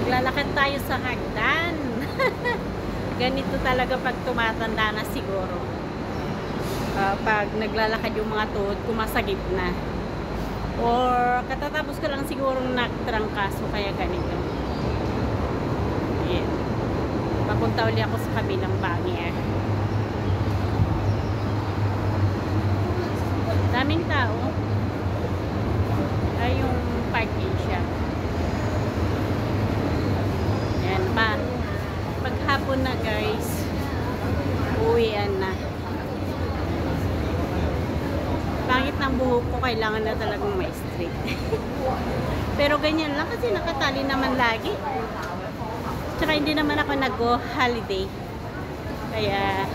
Maglalakad tayo sa hagdan. Ganito talaga pag tumatanda na siguro. Pag naglalakad yung mga tuhod ko, masagip na. Or katatapos ko lang sigurong nagtrangkaso, kaya ganito. Ayan. Papunta uli ako sa kabilang bangir. Daming tao. Ay, yung parking siya. Ayan pa. Paghapon na guys, uwian na. Pangit ng buhok ko, kailangan na talagang may straight. Pero ganyan lang kasi nakatali naman lagi. Tsaka hindi naman ako nag-holiday. Kaya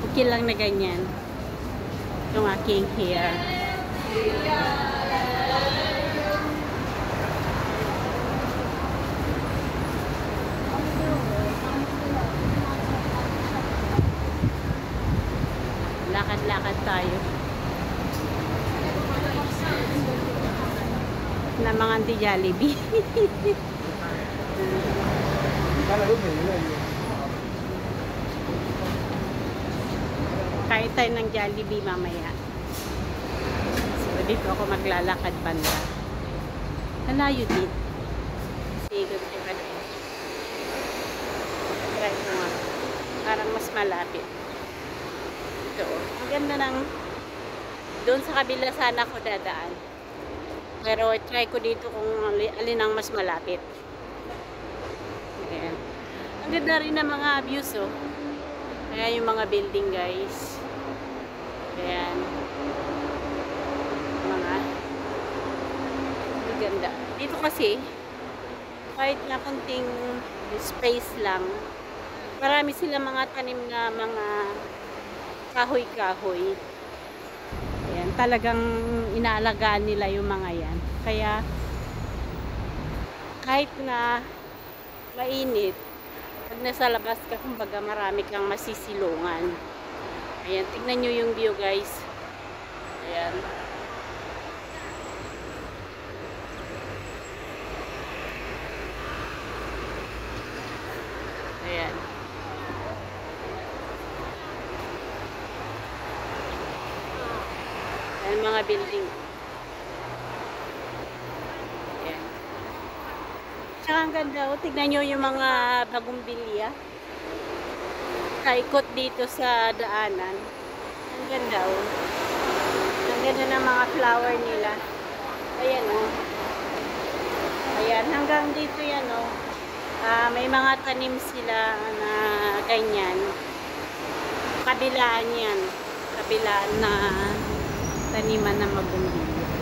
okay lang na ganyan yung aking hair. Lakad-lakad tayo na mga anti-Jollibee. Kain tayo ng Jollibee mamaya. So dito ako maglalakad banda. Nalayo din. Sigod ko pa din. Try ko nga. Parang mas malapit. Ito. Ang ganda ng doon sa kabila sana ako dadaan. Pero try ko dito kung alin ang mas malapit. Ayan. Ang ganda rin ng mga views, oh. Ayan yung mga building, guys. Ayan. Mga ganda. Dito kasi, kahit na kunting space lang, marami sila mga tanim na mga kahoy-kahoy. Ayan, talagang inaalagaan nila yung mga yan. Kaya, kahit na mainit, pag nasa labas ka, kumbaga marami kang masisilungan. Ayan, tignan nyo yung view, guys. Ayan. Ayan. Ayan, mga building. Ayan. Tsaka ang ganda, oh. Tignan nyo yung mga bagong bilya. Kaikot dito sa daanan. Ang ganda, oh. Ang ganda ng mga flower nila. Ayan, oh. Ayan, hanggang dito yan, oh. May mga tanim sila na ganyan. Kabilaan yan. Kabilaan na taniman na mabumbili.